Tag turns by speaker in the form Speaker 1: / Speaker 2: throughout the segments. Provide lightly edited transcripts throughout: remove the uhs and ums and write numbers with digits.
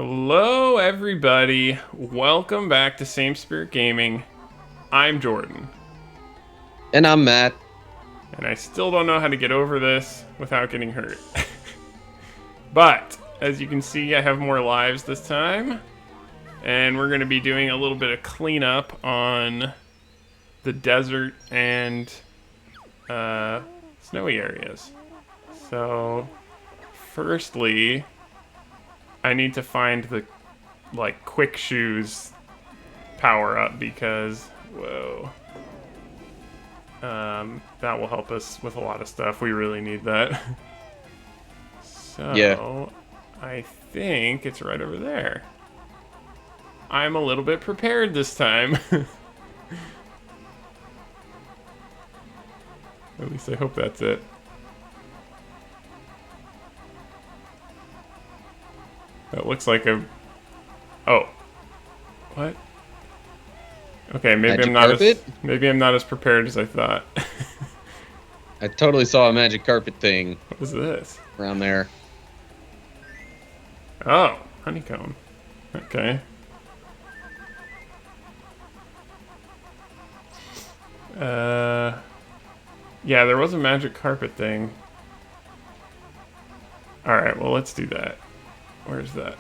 Speaker 1: Hello, everybody. Welcome back to Same Spirit Gaming. I'm Jordan,
Speaker 2: And I'm Matt.
Speaker 1: and I still don't know how to get over this without getting hurt. But, as you can see, I have more lives this time, and we're going to be doing a little bit of cleanup on the desert and snowy areas. So, firstly, I need to find the quick shoes power up because whoa, that will help us with a lot of stuff. We really need that.
Speaker 2: Yeah.
Speaker 1: So I think it's right over there. I'm a little bit prepared this time. At least I hope that's it. That looks like a... Oh. What? Okay,
Speaker 2: Magic carpet?
Speaker 1: maybe I'm not as prepared as I thought.
Speaker 2: I totally saw a magic carpet thing
Speaker 1: What is this?
Speaker 2: around there.
Speaker 1: Oh, honeycomb. Okay. Yeah, there was a magic carpet thing. Alright, well, let's do that. Where's that?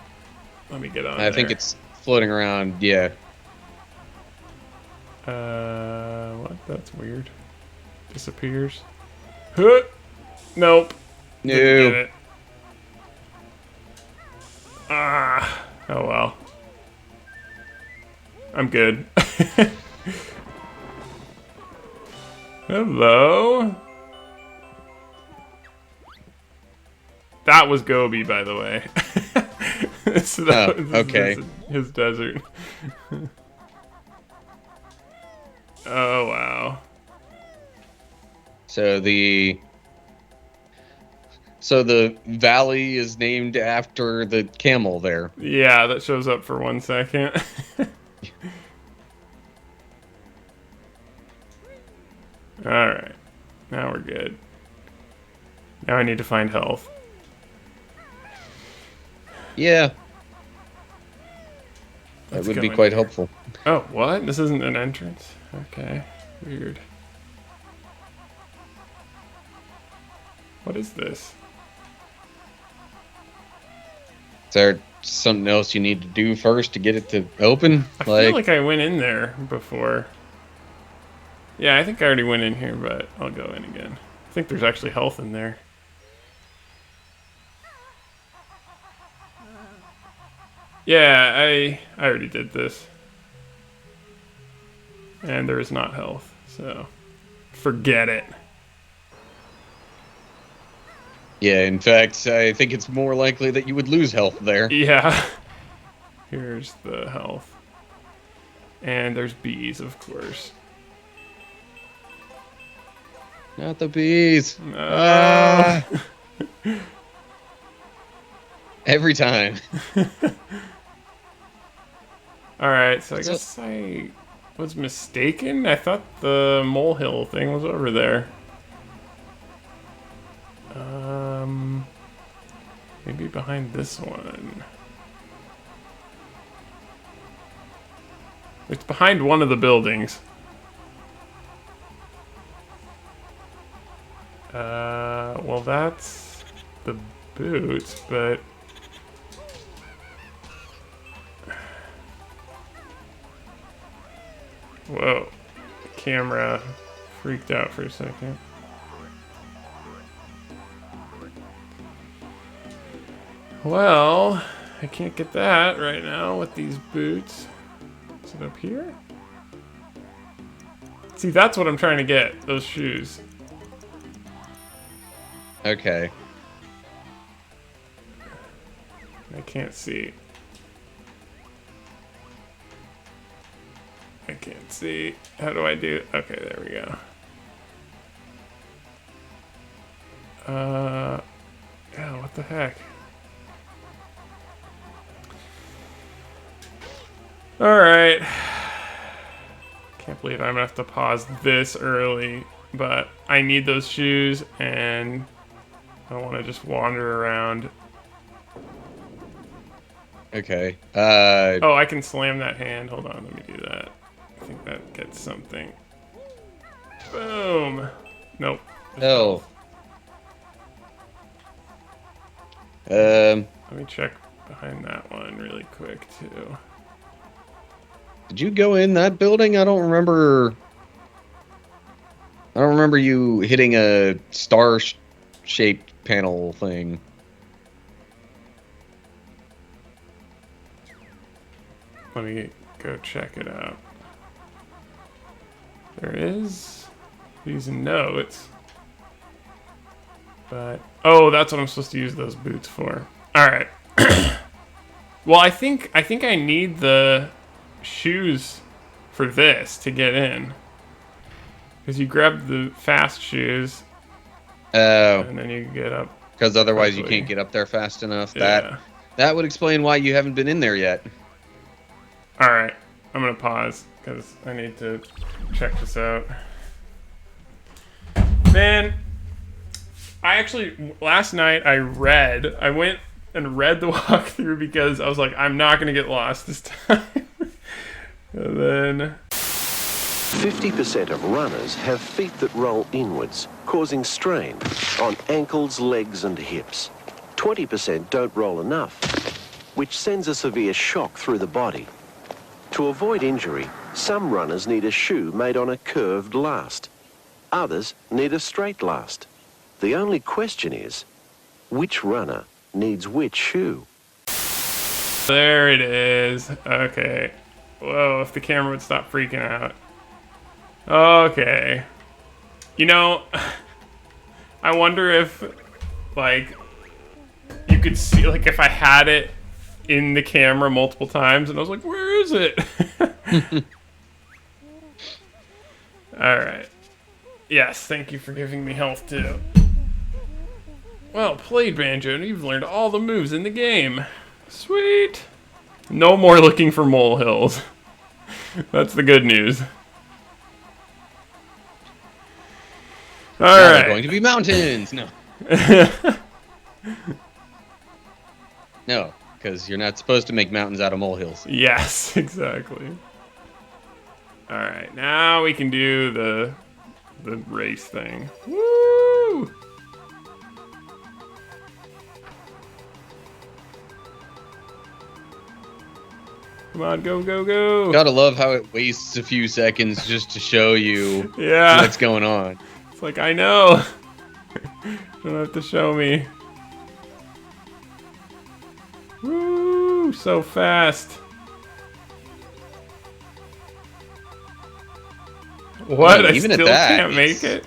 Speaker 1: Let me get on
Speaker 2: I
Speaker 1: there.
Speaker 2: think it's floating around. Yeah.
Speaker 1: What? That's weird. Disappears. Huh! Nope. Didn't get
Speaker 2: No.
Speaker 1: it. Ah. Oh well. I'm good. Hello? That was Gobi, by the way. So
Speaker 2: Oh, okay.
Speaker 1: this is his desert. Oh, wow.
Speaker 2: So the valley is named after the camel there.
Speaker 1: Yeah, that shows up for 1 second. Alright. Now we're good. Now I need to find health.
Speaker 2: Yeah. That
Speaker 1: Let's
Speaker 2: would
Speaker 1: go
Speaker 2: be
Speaker 1: in
Speaker 2: quite
Speaker 1: here.
Speaker 2: helpful.
Speaker 1: Oh, what? This isn't an entrance? Okay. Weird. What is this?
Speaker 2: Is there something else you need to do first to get it to open?
Speaker 1: I feel like I went in there before. Yeah, I think I already went in here, but I'll go in again. I think there's actually health in there. Yeah, I already did this. And there is not health, so forget it.
Speaker 2: Yeah, in fact, I think it's more likely that you would lose health there.
Speaker 1: Yeah. Here's the health. And there's bees, of course.
Speaker 2: Not the bees.
Speaker 1: No.
Speaker 2: Ah, every time.
Speaker 1: Alright, so I
Speaker 2: What's
Speaker 1: guess I was mistaken. I thought the molehill thing was over there. Maybe behind this one. It's behind one of the buildings. Well, that's the boots, but whoa, camera freaked out for a second. Well, I can't get that right now with these boots. Is it up here? See, that's what I'm trying to get, those shoes.
Speaker 2: Okay.
Speaker 1: I can't see. I can't see. How do I do it? Okay, there we go. Yeah, what the heck? Alright. Can't believe I'm gonna have to pause this early, but I need those shoes and I want to just wander around.
Speaker 2: Okay.
Speaker 1: Oh, I can slam that hand. Hold on, let me do that. I think that gets something. Boom. Nope.
Speaker 2: Oh.
Speaker 1: Let me check behind that one really quick too.
Speaker 2: Did you go in that building? I don't remember. I don't remember you hitting a star-shaped panel thing.
Speaker 1: Let me go check it out. There is these notes. But oh, that's what I'm supposed to use those boots for. All right. Well, I think I need the shoes for this to get in. Because you grab the fast shoes,
Speaker 2: Oh,
Speaker 1: and then you get up.
Speaker 2: because otherwise you
Speaker 1: quickly.
Speaker 2: can't get up there fast enough.
Speaker 1: Yeah.
Speaker 2: That would explain why you haven't been in there yet.
Speaker 1: All right. I'm gonna pause because I need to check this out. Man, I actually last night I went and read the walkthrough because I was like, I'm not gonna get lost this time. And then
Speaker 3: 50% of runners have feet that roll inwards, causing strain on ankles, legs and hips. 20% don't roll enough, which sends a severe shock through the body. To avoid injury, some runners need a shoe made on a curved last. Others need a straight last. The only question is, which runner needs which shoe?
Speaker 1: there it is. Okay. Whoa, if the camera would stop freaking out. Okay. You know, I wonder if, like, you could see, like, if I had it in the camera multiple times and I was like, where is it? Alright. Yes, thank you for giving me health, too. Well played, Banjo. You've learned all the moves in the game. Sweet. No more looking for molehills. That's the good news.
Speaker 2: Now
Speaker 1: All
Speaker 2: they're
Speaker 1: right.
Speaker 2: going to be mountains. No. No, because you're not supposed to make mountains out of molehills.
Speaker 1: Yes, exactly. All right, now we can do the race thing. Woo! Come on, go, go, go!
Speaker 2: Gotta love how it wastes a few seconds just to show you
Speaker 1: Yeah,
Speaker 2: what's going on.
Speaker 1: it's like I know. Don't have to show me. Woo! So fast. What? I
Speaker 2: Even at
Speaker 1: still
Speaker 2: that,
Speaker 1: can't make it.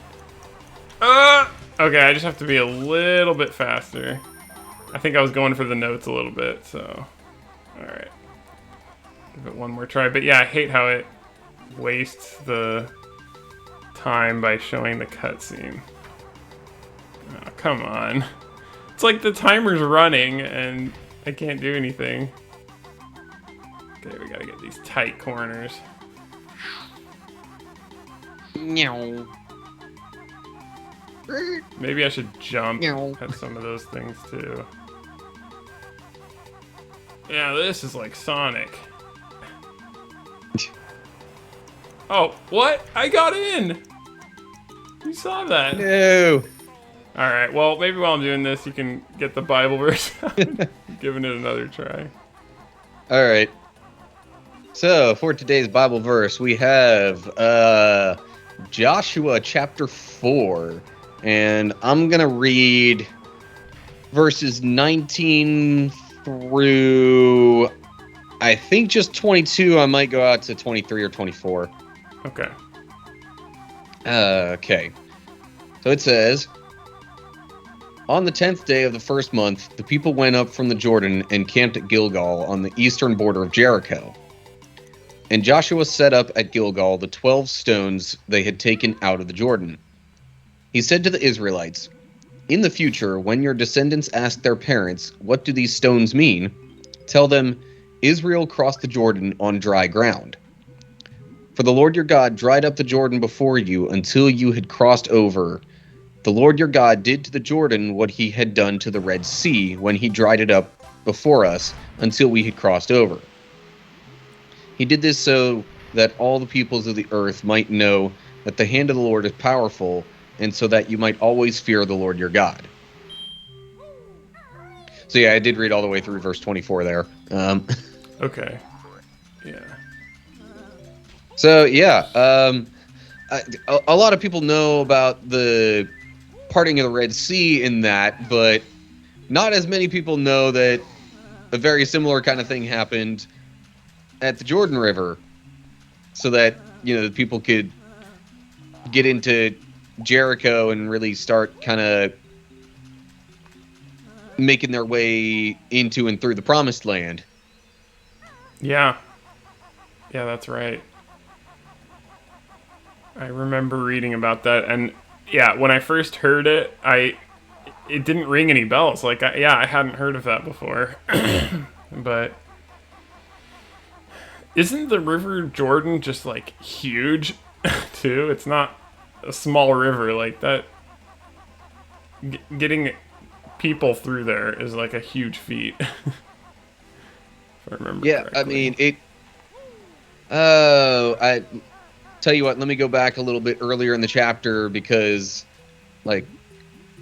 Speaker 1: Okay, I just have to be a little bit faster. I think I was going for the notes a little bit, so. Alright. Give it one more try. But yeah, I hate how it wastes the time by showing the cutscene. Oh, come on. It's like the timer's running and I can't do anything. Okay, we gotta get these tight corners.
Speaker 2: Meow.
Speaker 1: Maybe I should jump
Speaker 2: Meow.
Speaker 1: at some of those things too. Yeah, this is like Sonic. Oh, what? I got in! You saw that.
Speaker 2: No.
Speaker 1: Alright, well, maybe while I'm doing this, you can get the Bible verse out. Giving it another try.
Speaker 2: All right. So for today's Bible verse, we have Joshua chapter 4, and I'm gonna read verses 19 through I think just 22. I might go out to 23 or 24.
Speaker 1: Okay.
Speaker 2: Okay. So it says, on the 10th day of the first month, the people went up from the Jordan and camped at Gilgal on the eastern border of Jericho. And Joshua set up at Gilgal the 12 stones they had taken out of the Jordan. He said to the Israelites, in the future, when your descendants ask their parents, what do these stones mean? Tell them, Israel crossed the Jordan on dry ground. For the Lord your God dried up the Jordan before you until you had crossed over. The Lord your God did to the Jordan what he had done to the Red Sea when he dried it up before us until we had crossed over. He did this so that all the peoples of the earth might know that the hand of the Lord is powerful, and so that you might always fear the Lord your God. So yeah, I did read all the way through verse 24 there.
Speaker 1: Okay. Yeah.
Speaker 2: So yeah, a lot of people know about the parting of the Red Sea in that, but not as many people know that a very similar kind of thing happened at the Jordan River, so that the people could get into Jericho and really start kind of making their way into and through the Promised Land.
Speaker 1: Yeah. Yeah, that's right. I remember reading about that, and yeah, when I first heard it, it didn't ring any bells. Like, I hadn't heard of that before. But isn't the River Jordan just like huge, too? It's not a small river like that. Getting people through there is like a huge feat. If I remember correctly.
Speaker 2: I mean it. Oh, I tell you what. Let me go back a little bit earlier in the chapter because, like,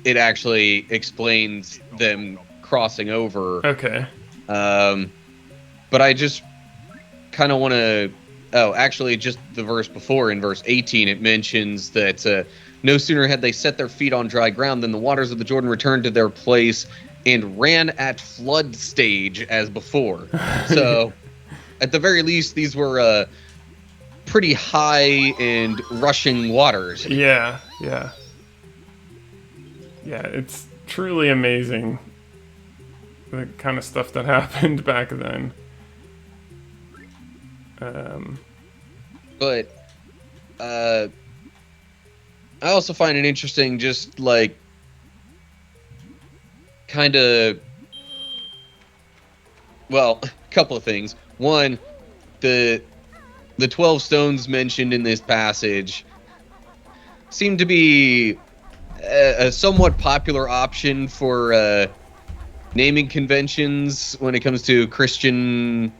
Speaker 2: it actually explains them crossing over.
Speaker 1: Okay.
Speaker 2: But I just kind of want to. Oh, actually, just the verse before, in verse 18, it mentions that no sooner had they set their feet on dry ground than the waters of the Jordan returned to their place and ran at flood stage as before. So, at the very least, these were pretty high and rushing waters.
Speaker 1: Yeah. It's truly amazing the kind of stuff that happened back then.
Speaker 2: But I also find it interesting, just like kind of, well, a couple of things. One, the 12 stones mentioned in this passage seem to be a somewhat popular option for naming conventions when it comes to Christian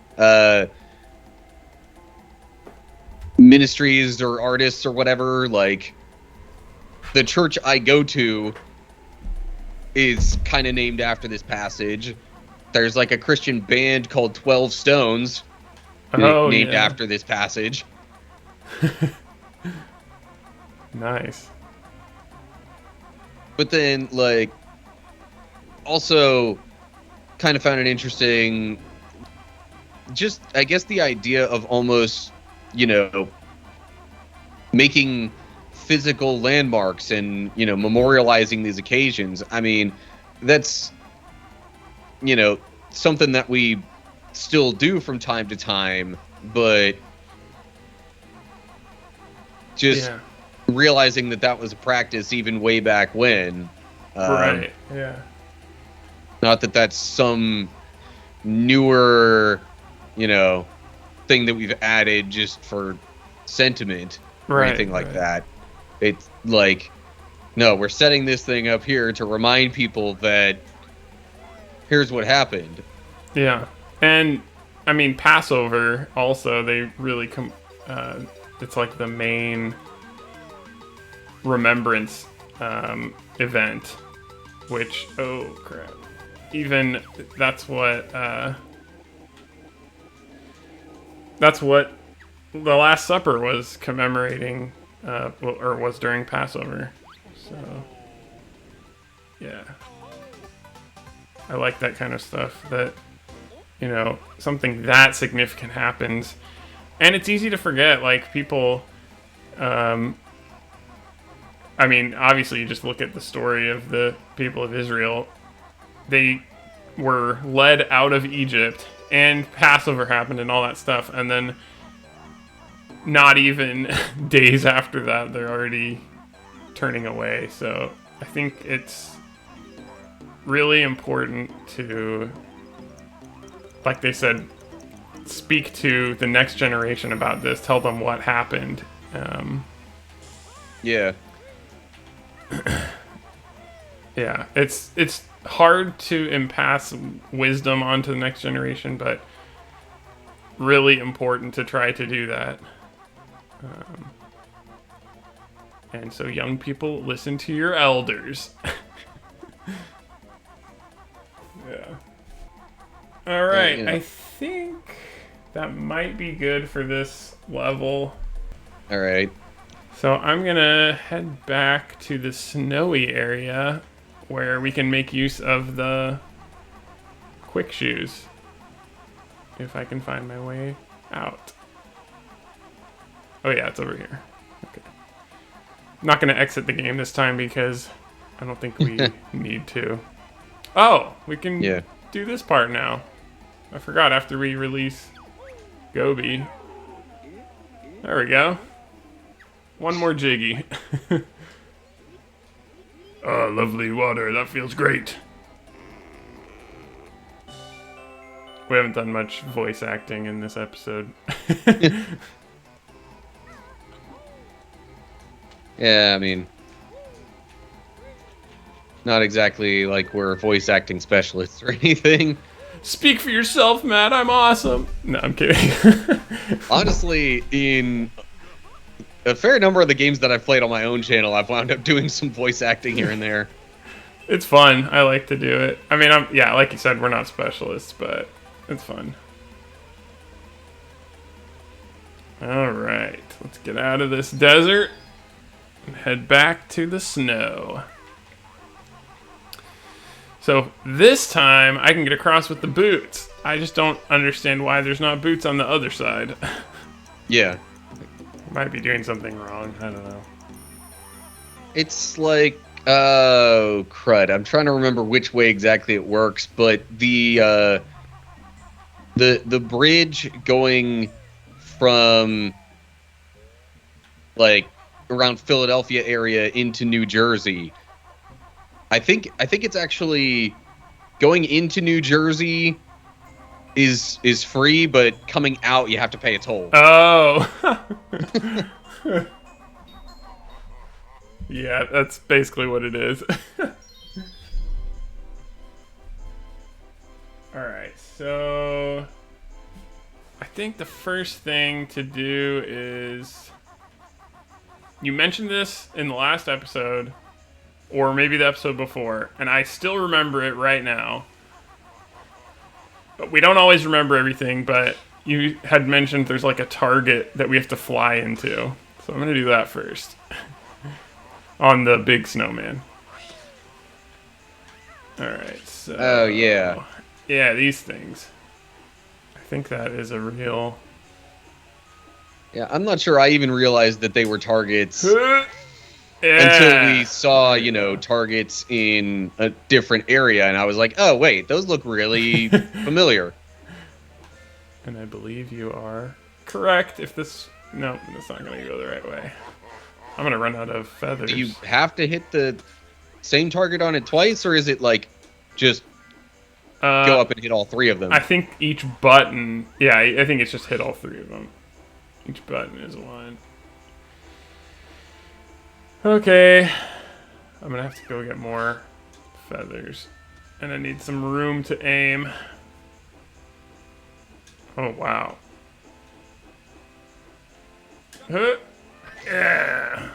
Speaker 2: ministries or artists or whatever. Like, the church I go to is kind of named after this passage. There's like a Christian band called 12 Stones named after this passage.
Speaker 1: Nice.
Speaker 2: But then, like, also kind of found it interesting, just, I guess, the idea of almost, making physical landmarks and, memorializing these occasions. I mean, that's, something that we still do from time to time, but just realizing that was a practice even way back when.
Speaker 1: Right, yeah.
Speaker 2: Not that that's some newer, thing that we've added just for sentiment or anything like that. It's like, no, we're setting this thing up here to remind people that here's what happened.
Speaker 1: Yeah. And, I mean, Passover also, they really it's like the main remembrance event, which, oh crap, even that's what the Last Supper was commemorating, or was during Passover. So yeah, I like that kind of stuff, that something that significant happens, and it's easy to forget. Like, people, I mean, obviously, you just look at the story of the people of Israel. They were led out of Egypt, and Passover happened and all that stuff, and then not even days after that, they're already turning away. So I think it's really important to, like they said, speak to the next generation about this, tell them what happened.
Speaker 2: Yeah.
Speaker 1: Yeah, it's hard to impass wisdom onto the next generation, but really important to try to do that. And so, young people, listen to your elders. Yeah. All right,
Speaker 2: you know.
Speaker 1: I think that might be good for this level.
Speaker 2: All right.
Speaker 1: So I'm gonna head back to the snowy area where we can make use of the quick shoes. If I can find my way out. Oh yeah, it's over here. Okay. I'm not gonna exit the game this time because I don't think we need to. Oh, we can do this part now. I forgot after we release Gobi. There we go. One more jiggy. Oh, lovely water. That feels great. We haven't done much voice acting in this episode.
Speaker 2: Yeah, I mean, not exactly like we're voice acting specialists or anything.
Speaker 1: Speak for yourself, Matt. I'm awesome. No, I'm kidding.
Speaker 2: Honestly, in a fair number of the games that I've played on my own channel, I've wound up doing some voice acting here and there.
Speaker 1: It's fun. I like to do it. I mean, yeah, like you said, we're not specialists, but it's fun. All right, let's get out of this desert and head back to the snow. So this time I can get across with the boots. I just don't understand why there's not boots on the other side.
Speaker 2: Yeah.
Speaker 1: Might be doing something wrong. I don't know.
Speaker 2: It's like, oh, crud. I'm trying to remember which way exactly it works, but the bridge going from, like, around Philadelphia area into New Jersey, I think it's actually going into New Jersey is free, but coming out you have to pay a toll.
Speaker 1: Oh. Yeah, that's basically what it is. Alright, so I think the first thing to do is, you mentioned this in the last episode, or maybe the episode before, and I still remember it right now. But we don't always remember everything, but you had mentioned there's like a target that we have to fly into. So I'm going to do that first. On the big snowman. Alright, so...
Speaker 2: Oh, yeah.
Speaker 1: Yeah, these things. I think that is a real...
Speaker 2: Yeah, I'm not sure I even realized that they were targets
Speaker 1: Yeah.
Speaker 2: until we saw, you know, targets in a different area, and I was like, oh, wait, those look really familiar.
Speaker 1: And I believe you are correct. If this... No, that's not going to go the right way. I'm going to run out of feathers.
Speaker 2: Do you have to hit the same target on it twice, or is it, like, just go up and hit all three of them?
Speaker 1: I think each button... Yeah, I think it's just hit all three of them. Each button is one. Okay. I'm going to have to go get more feathers. And I need some room to aim. Oh, wow. Huh. Yeah.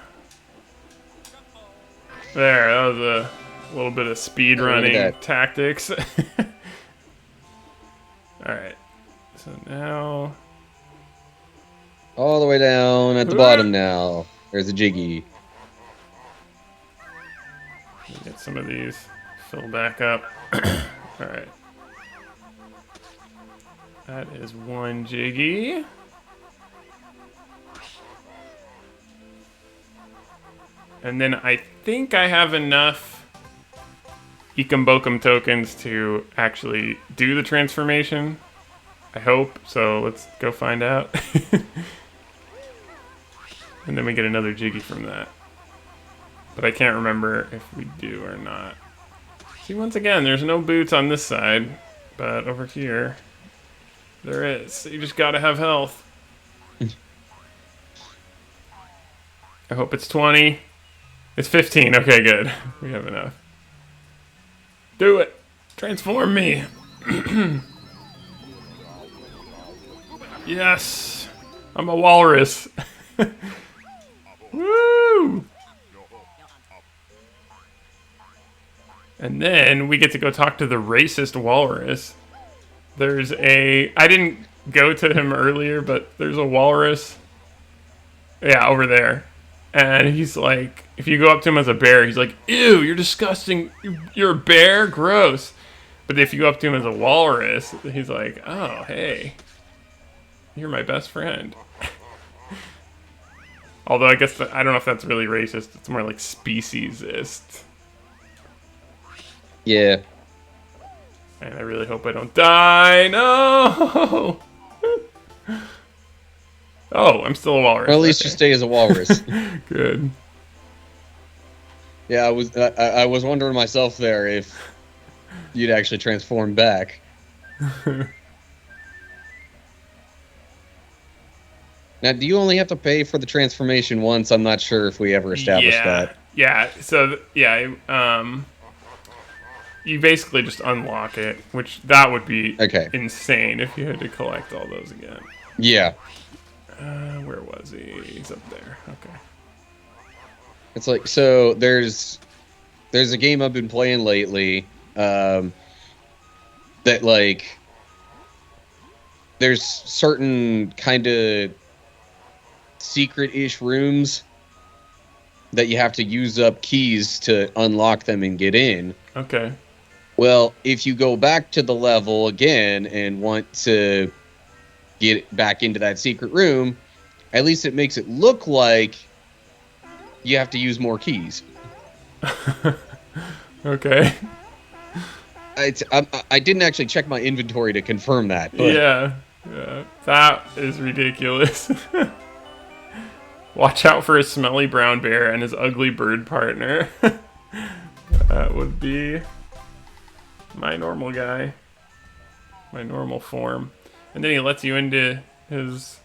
Speaker 1: There, that was a little bit of speed running tactics. Alright. So now...
Speaker 2: All the way down at the bottom now. There's a jiggy.
Speaker 1: Get some of these filled back up. Alright. That is one jiggy. And then I think I have enough Ekum Bokum tokens to actually do the transformation. I hope. So let's go find out. And then we get another jiggy from that. But I can't remember if we do or not. See, once again, there's no boots on this side. But over here, there is. So you just gotta have health. I hope it's 20. It's 15. Okay, good. We have enough. Do it. Transform me. Yes. I'm a walrus. Woo! And then we get to go talk to the racist walrus. There's I didn't go to him earlier, but there's a walrus. Yeah, over there. And he's like, if you go up to him as a bear, he's like, ew, you're disgusting. You're a bear? Gross. But if you go up to him as a walrus, he's like, oh, hey. You're my best friend. Although I guess, I don't know if that's really racist. It's more like speciesist.
Speaker 2: Yeah.
Speaker 1: And I really hope I don't die. No! Oh, I'm still a walrus.
Speaker 2: Well, at least you stay as a walrus.
Speaker 1: Good.
Speaker 2: Yeah, I was wondering myself there if you'd actually transform back. Now, do you only have to pay for the transformation once? I'm not sure if we ever established that.
Speaker 1: Yeah. So you basically just unlock it, which that would be insane if you had to collect all those again.
Speaker 2: Yeah.
Speaker 1: Where was he? He's up there. Okay.
Speaker 2: It's like, so there's a game I've been playing lately that, like, there's certain kind of secret-ish rooms that you have to use up keys to unlock them and get in.
Speaker 1: Okay.
Speaker 2: Well, if you go back to the level again and want to get back into that secret room, at least it makes it look like you have to use more keys.
Speaker 1: Okay.
Speaker 2: I didn't actually check my inventory to confirm that. But
Speaker 1: Yeah. That is ridiculous. Watch out for a smelly brown bear and his ugly bird partner. That would be my normal guy. My normal form. And then he lets you into his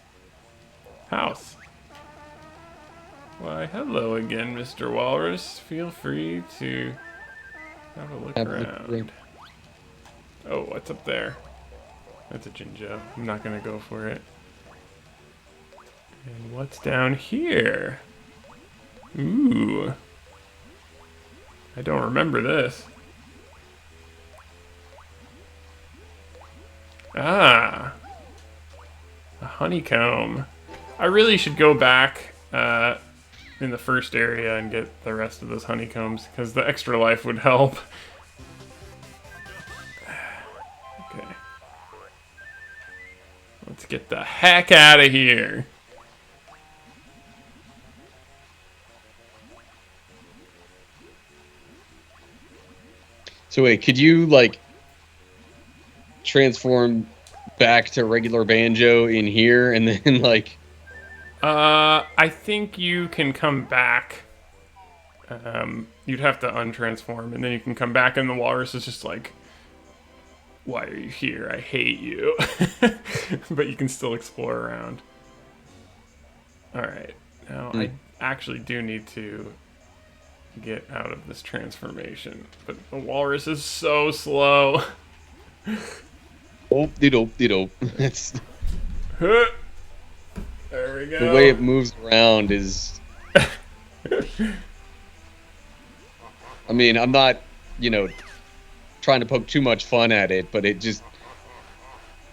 Speaker 1: house. Why, hello again, Mr. Walrus. Feel free to have a look around. Oh, what's up there? That's a Jinjo. I'm not gonna go for it. And what's down here? Ooh. I don't remember this. Ah. A honeycomb. I really should go back in the first area and get the rest of those honeycombs, because the extra life would help. Okay. Let's get the heck out of here.
Speaker 2: So wait, could you, like, transform back to regular Banjo in here and then, like...
Speaker 1: I think you can come back. You'd have to untransform, and then you can come back, and the walrus is just like, why are you here? I hate you. But you can still explore around. Alright, now I actually do need to get out of this transformation, but the walrus is so slow.
Speaker 2: Oh-de-dope-de-dope. That's...
Speaker 1: There we go.
Speaker 2: The way it moves around is... I mean, I'm not, trying to poke too much fun at it, but it just...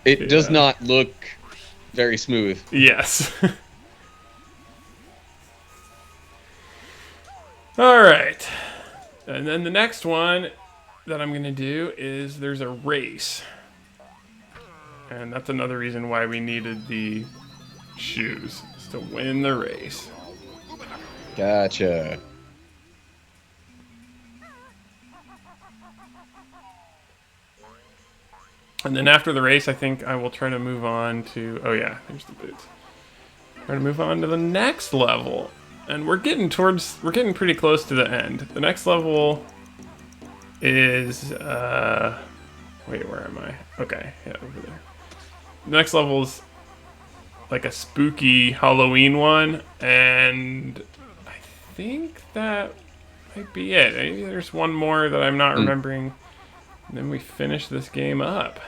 Speaker 2: It does not look very smooth.
Speaker 1: Yes. Alright. And then the next one that I'm going to do is there's a race. And that's another reason why we needed the shoes, is to win the race.
Speaker 2: Gotcha.
Speaker 1: And then after the race, I think I will try to move on to... Oh yeah, there's the boots. Try to move on to the next level. And we're getting pretty close to the end. The next level is... Wait, where am I? Okay, yeah, over there. The next level is like a spooky Halloween one, and I think that might be it. Maybe there's one more that I'm not remembering. And then we finish this game up.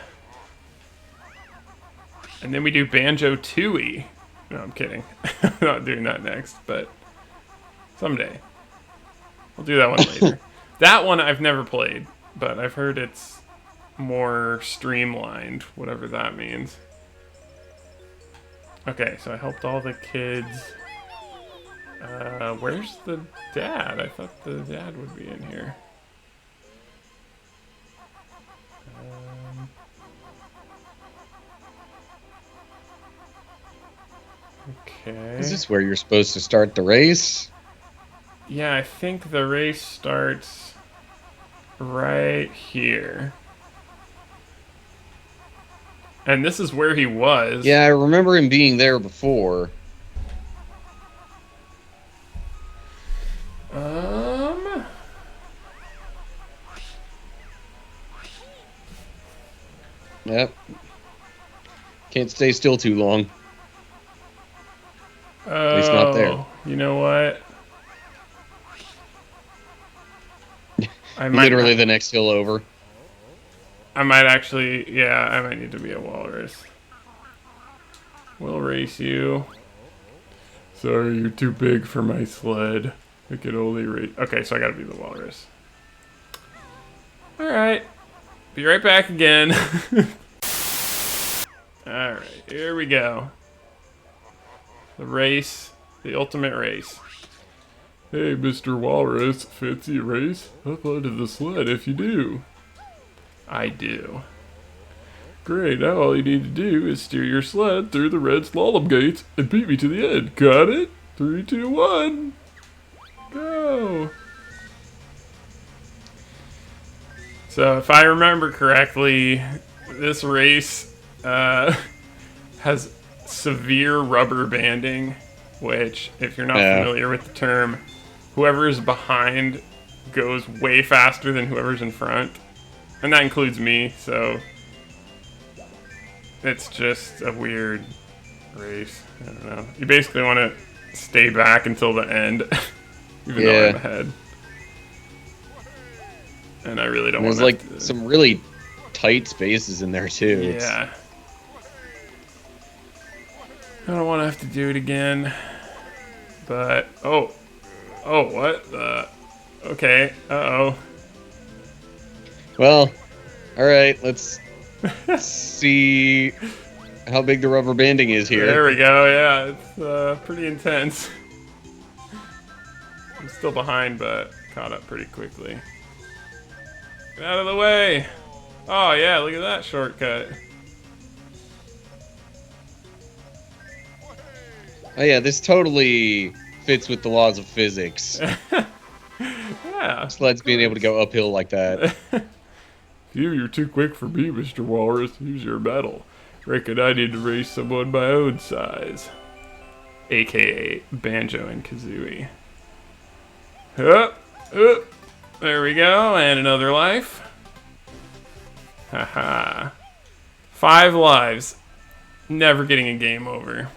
Speaker 1: And then we do Banjo Tooie. No, I'm kidding. I'm not doing that next, but someday. We'll do that one later. That one I've never played, but I've heard it's more streamlined, whatever that means. Okay, so I helped all the kids. Where's the dad? I thought the dad would be in here. Okay.
Speaker 2: Is this where you're supposed to start the race?
Speaker 1: Yeah, I think the race starts right here. And this is where he was.
Speaker 2: Yeah, I remember him being there before. Yep. Can't stay still too long. At least not there.
Speaker 1: You know what?
Speaker 2: Literally the next hill over.
Speaker 1: I might actually, yeah, I might need to be a walrus. We'll race you. Sorry, you're too big for my sled. I can only race. Okay, so I gotta be the walrus. Alright. Be right back again. Alright, here we go. The race. The ultimate race. Hey, Mr. Walrus, fancy a race? Hop onto the sled if you do. I do. Great, now all you need to do is steer your sled through the red slalom gates and beat me to the end. Got it? 3, 2, 1. Go! So, if I remember correctly, this race has severe rubber banding, which, if you're not familiar with the term, whoever is behind goes way faster than whoever's in front. And that includes me, so it's just a weird race. I don't know. You basically want to stay back until the end, even though I'm ahead. And I really don't want to.
Speaker 2: There's like some really tight spaces in there too.
Speaker 1: Yeah. I don't want to have to do it again. But, oh, what the? Okay, uh-oh.
Speaker 2: Well, alright, let's see how big the rubber banding is here.
Speaker 1: There we go, yeah, it's pretty intense. I'm still behind, but caught up pretty quickly. Get out of the way! Oh yeah, look at that shortcut.
Speaker 2: Oh yeah, this totally fits with the laws of physics.
Speaker 1: Yeah.
Speaker 2: Sleds being able to go uphill like that.
Speaker 1: You're too quick for me, Mr. Walrus. Here's your medal. Reckon I need to race someone my own size. AKA Banjo and Kazooie. Up. There we go, and another life. Haha. 5 lives. Never getting a game over.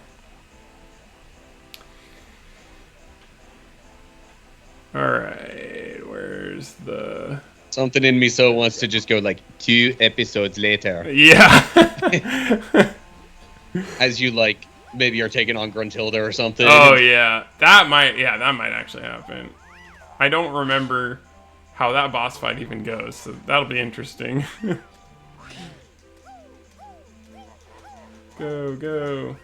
Speaker 1: Alright, where's the...
Speaker 2: Something in me so wants to just go like 2 episodes later.
Speaker 1: Yeah.
Speaker 2: As you like maybe are taking on Gruntilda or something.
Speaker 1: Oh yeah. That might actually happen. I don't remember how that boss fight even goes, so that'll be interesting. Go.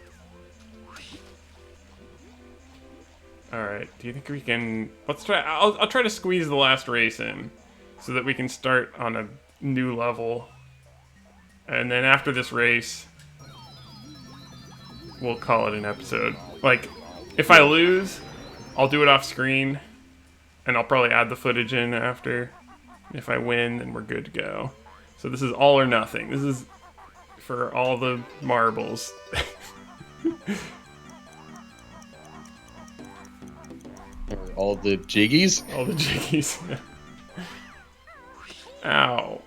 Speaker 1: Alright, do you think we can... Let's try... I'll try to squeeze the last race in, so that we can start on a new level. And then after this race, we'll call it an episode. Like, if I lose, I'll do it off screen, and I'll probably add the footage in after. If I win, then we're good to go. So this is all or nothing. This is for all the marbles.
Speaker 2: All the jiggies?
Speaker 1: All the jiggies. Ow.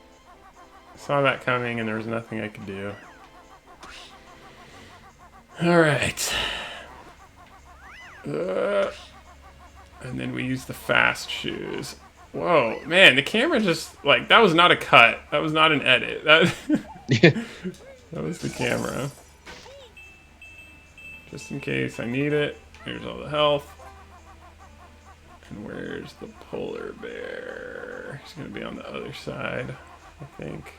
Speaker 1: Saw that coming and there was nothing I could do. Alright. And then we use the fast shoes. Whoa, man, the camera just, like, that was not a cut. That was not an edit. That, that was the camera. Just in case I need it. Here's all the health. And where's the polar bear? He's gonna be on the other side, I think.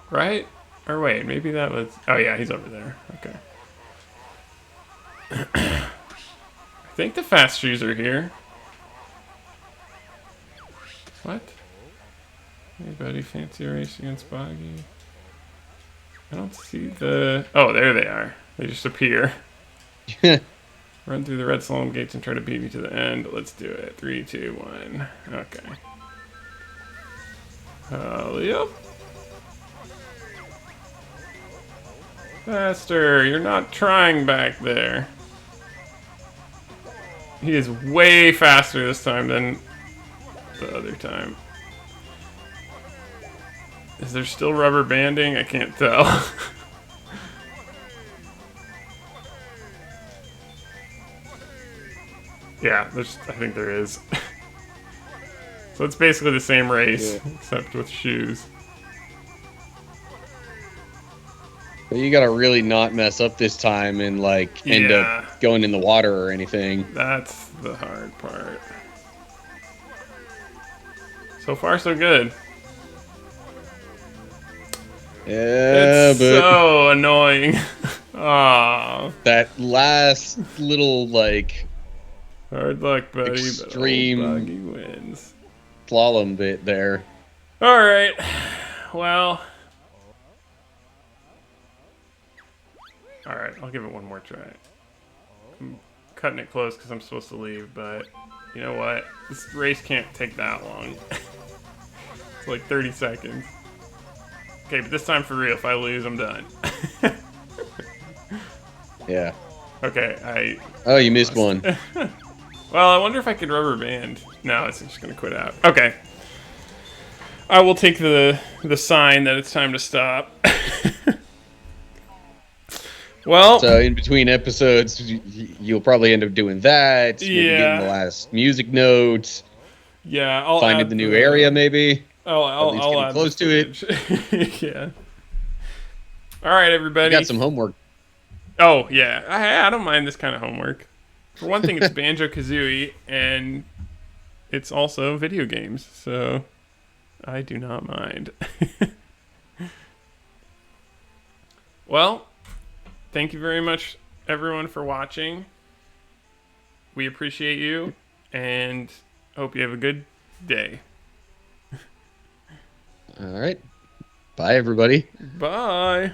Speaker 1: Right? Or wait, maybe that was... Oh yeah, he's over there. Okay. I think the fast shoes are here. What? Hey buddy, fancy a race against Boggy? I don't see the... Oh, there they are. They just appear. Run through the red slalom gates and try to beat me to the end. Let's do it. 3, 2, 1. Okay. Yep. Faster. You're not trying back there. He is way faster this time than the other time. Is there still rubber banding? I can't tell. Yeah, I think there is. So it's basically the same race, except with shoes.
Speaker 2: But you gotta really not mess up this time and like end up going in the water or anything.
Speaker 1: That's the hard part. So far, so good.
Speaker 2: Yeah,
Speaker 1: it's
Speaker 2: but
Speaker 1: so annoying. Aww.
Speaker 2: That last little like
Speaker 1: Hard luck, buddy.
Speaker 2: Extreme
Speaker 1: but old Boggy wins.
Speaker 2: Slalom bit there.
Speaker 1: All right. Well. All right. I'll give it one more try. I'm cutting it close because I'm supposed to leave, but you know what? This race can't take that long. It's like 30 seconds. Okay, but this time for real. If I lose, I'm done.
Speaker 2: Yeah.
Speaker 1: Okay,
Speaker 2: Oh, you missed one.
Speaker 1: Well, I wonder if I could rubber band. No, it's just gonna quit out. Okay. I will take the sign that it's time to stop. Well,
Speaker 2: so in between episodes, you'll probably end up doing that. Maybe getting the last music notes.
Speaker 1: Yeah, I'll
Speaker 2: finding
Speaker 1: add
Speaker 2: the new area, maybe.
Speaker 1: I'll add
Speaker 2: close to it.
Speaker 1: Yeah. All right, everybody.
Speaker 2: You got some homework.
Speaker 1: Oh yeah, I don't mind this kind of homework. For one thing, it's Banjo Kazooie, and it's also video games, so I do not mind. Well, thank you very much, everyone, for watching. We appreciate you, and hope you have a good day.
Speaker 2: All right. Bye, everybody.
Speaker 1: Bye.